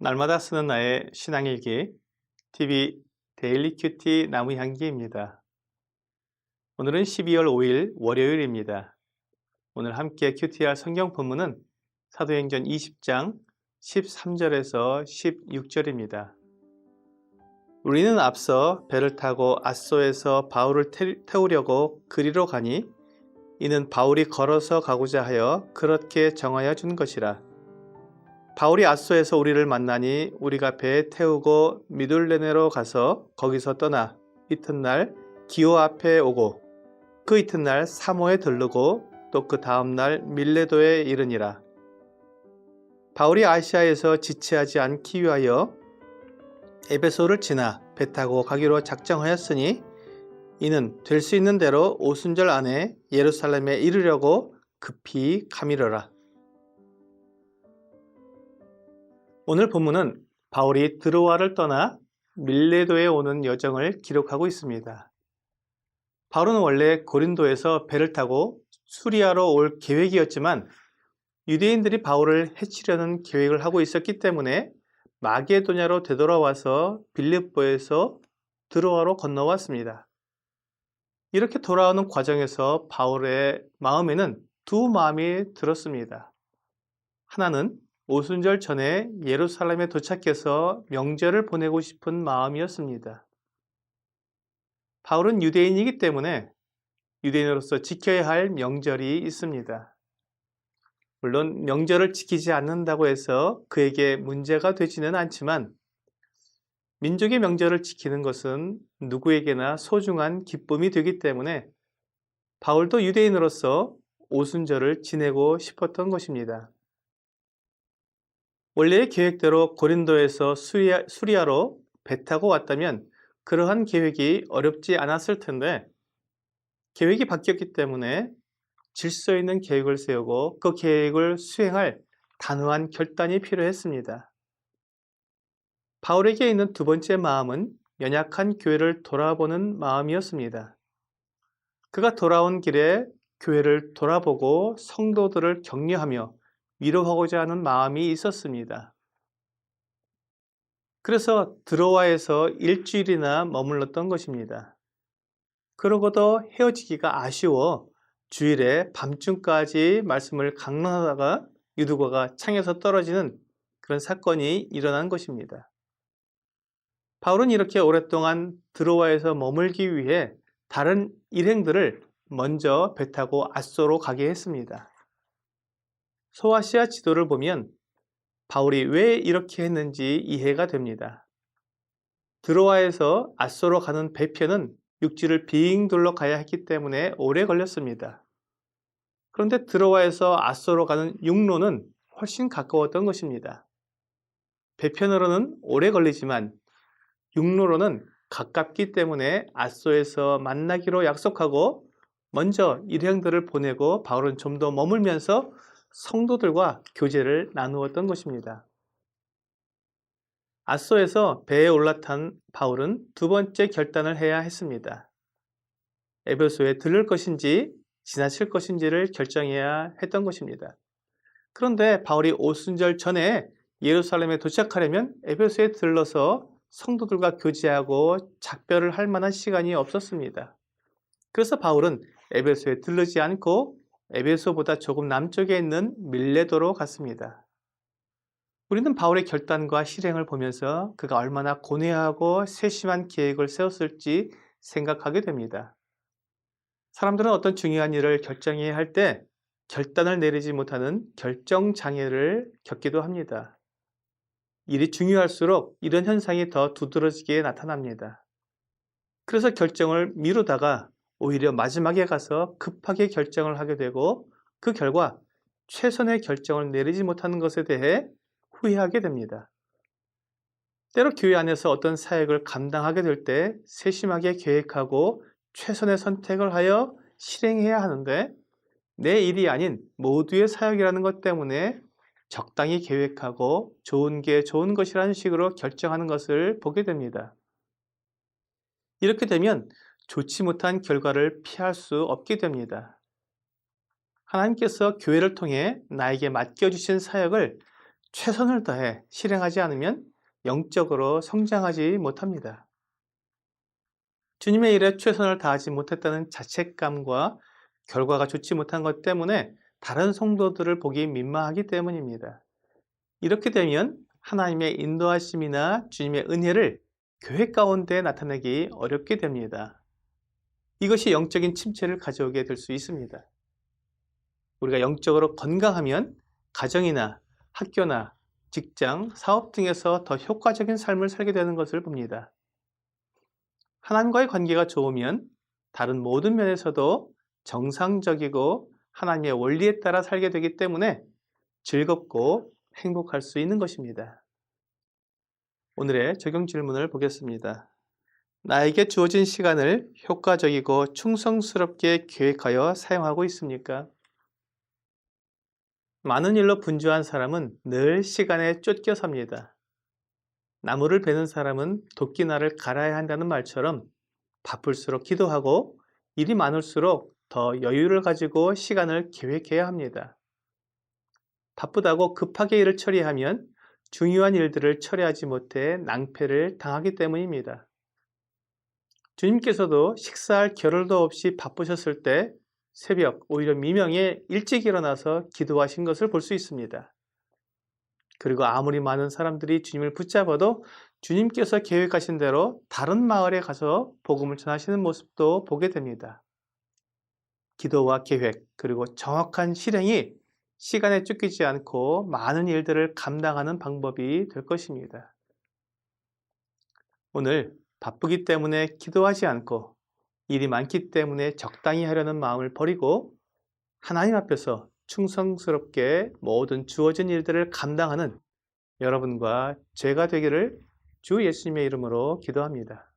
날마다 쓰는 나의 신앙일기 TV 데일리 큐티 나무향기입니다. 오늘은 12월 5일 월요일입니다. 오늘 함께 큐티할 성경 본문은 사도행전 20장 13절에서 16절입니다. 우리는 앞서 배를 타고 앗소에서 바울을 태우려고 그리로 가니 이는 바울이 걸어서 가고자 하여 그렇게 정하여 준 것이라. 바울이 앗소에서 우리를 만나니 우리가 배에 태우고 미둘레네로 가서 거기서 떠나 이튿날 기오 앞에 오고 그 이튿날 사모에 들르고 또 그 다음날 밀레도에 이르니라. 바울이 아시아에서 지체하지 않기 위하여 에베소를 지나 배 타고 가기로 작정하였으니 이는 될 수 있는 대로 오순절 안에 예루살렘에 이르려고 급히 가미르라. 오늘 본문은 바울이 드로아를 떠나 밀레도에 오는 여정을 기록하고 있습니다. 바울은 원래 고린도에서 배를 타고 수리아로 올 계획이었지만 유대인들이 바울을 해치려는 계획을 하고 있었기 때문에 마게도냐로 되돌아와서 빌립보에서 드로아로 건너왔습니다. 이렇게 돌아오는 과정에서 바울의 마음에는 두 마음이 들었습니다. 하나는 오순절 전에 예루살렘에 도착해서 명절을 보내고 싶은 마음이었습니다. 바울은 유대인이기 때문에 유대인으로서 지켜야 할 명절이 있습니다. 물론 명절을 지키지 않는다고 해서 그에게 문제가 되지는 않지만 민족의 명절을 지키는 것은 누구에게나 소중한 기쁨이 되기 때문에 바울도 유대인으로서 오순절을 지내고 싶었던 것입니다. 원래의 계획대로 고린도에서 수리아로 배 타고 왔다면 그러한 계획이 어렵지 않았을 텐데 계획이 바뀌었기 때문에 질서 있는 계획을 세우고 그 계획을 수행할 단호한 결단이 필요했습니다. 바울에게 있는 두 번째 마음은 연약한 교회를 돌아보는 마음이었습니다. 그가 돌아온 길에 교회를 돌아보고 성도들을 격려하며 위로하고자 하는 마음이 있었습니다. 그래서 드로아에서 일주일이나 머물렀던 것입니다. 그러고도 헤어지기가 아쉬워 주일에 밤중까지 말씀을 강론하다가 유두과가 창에서 떨어지는 그런 사건이 일어난 것입니다. 바울은 이렇게 오랫동안 드로아에서 머물기 위해 다른 일행들을 먼저 배 타고 앗소로 가게 했습니다. 소아시아 지도를 보면 바울이 왜 이렇게 했는지 이해가 됩니다. 드로아에서 앗소로 가는 배편은 육지를 빙 둘러 가야 했기 때문에 오래 걸렸습니다. 그런데 드로아에서 앗소로 가는 육로는 훨씬 가까웠던 것입니다. 배편으로는 오래 걸리지만 육로로는 가깝기 때문에 앗소에서 만나기로 약속하고 먼저 일행들을 보내고 바울은 좀 더 머물면서 성도들과 교제를 나누었던 것입니다. 앗소에서 배에 올라탄 바울은 두 번째 결단을 해야 했습니다. 에베소에 들를 것인지 지나칠 것인지를 결정해야 했던 것입니다. 그런데 바울이 오순절 전에 예루살렘에 도착하려면 에베소에 들러서 성도들과 교제하고 작별을 할 만한 시간이 없었습니다. 그래서 바울은 에베소에 들르지 않고 에베소보다 조금 남쪽에 있는 밀레도로 갔습니다. 우리는 바울의 결단과 실행을 보면서 그가 얼마나 고뇌하고 세심한 계획을 세웠을지 생각하게 됩니다. 사람들은 어떤 중요한 일을 결정해야 할 때 결단을 내리지 못하는 결정장애를 겪기도 합니다. 일이 중요할수록 이런 현상이 더 두드러지게 나타납니다. 그래서 결정을 미루다가 오히려 마지막에 가서 급하게 결정을 하게 되고 그 결과 최선의 결정을 내리지 못하는 것에 대해 후회하게 됩니다. 때로 교회 안에서 어떤 사역을 감당하게 될 때 세심하게 계획하고 최선의 선택을 하여 실행해야 하는데 내 일이 아닌 모두의 사역이라는 것 때문에 적당히 계획하고 좋은 게 좋은 것이라는 식으로 결정하는 것을 보게 됩니다. 이렇게 되면 좋지 못한 결과를 피할 수 없게 됩니다. 하나님께서 교회를 통해 나에게 맡겨주신 사역을 최선을 다해 실행하지 않으면 영적으로 성장하지 못합니다. 주님의 일에 최선을 다하지 못했다는 자책감과 결과가 좋지 못한 것 때문에 다른 성도들을 보기 민망하기 때문입니다. 이렇게 되면 하나님의 인도하심이나 주님의 은혜를 교회 가운데 나타내기 어렵게 됩니다. 이것이 영적인 침체를 가져오게 될 수 있습니다. 우리가 영적으로 건강하면 가정이나 학교나 직장, 사업 등에서 더 효과적인 삶을 살게 되는 것을 봅니다. 하나님과의 관계가 좋으면 다른 모든 면에서도 정상적이고 하나님의 원리에 따라 살게 되기 때문에 즐겁고 행복할 수 있는 것입니다. 오늘의 적용 질문을 보겠습니다. 나에게 주어진 시간을 효과적이고 충성스럽게 계획하여 사용하고 있습니까? 많은 일로 분주한 사람은 늘 시간에 쫓겨 삽니다. 나무를 베는 사람은 도끼날을 갈아야 한다는 말처럼 바쁠수록 기도하고 일이 많을수록 더 여유를 가지고 시간을 계획해야 합니다. 바쁘다고 급하게 일을 처리하면 중요한 일들을 처리하지 못해 낭패를 당하기 때문입니다. 주님께서도 식사할 겨를도 없이 바쁘셨을 때 새벽, 오히려 미명에 일찍 일어나서 기도하신 것을 볼 수 있습니다. 그리고 아무리 많은 사람들이 주님을 붙잡아도 주님께서 계획하신 대로 다른 마을에 가서 복음을 전하시는 모습도 보게 됩니다. 기도와 계획, 그리고 정확한 실행이 시간에 쫓기지 않고 많은 일들을 감당하는 방법이 될 것입니다. 오늘 바쁘기 때문에 기도하지 않고 일이 많기 때문에 적당히 하려는 마음을 버리고 하나님 앞에서 충성스럽게 모든 주어진 일들을 감당하는 여러분과 제가 되기를 주 예수님의 이름으로 기도합니다.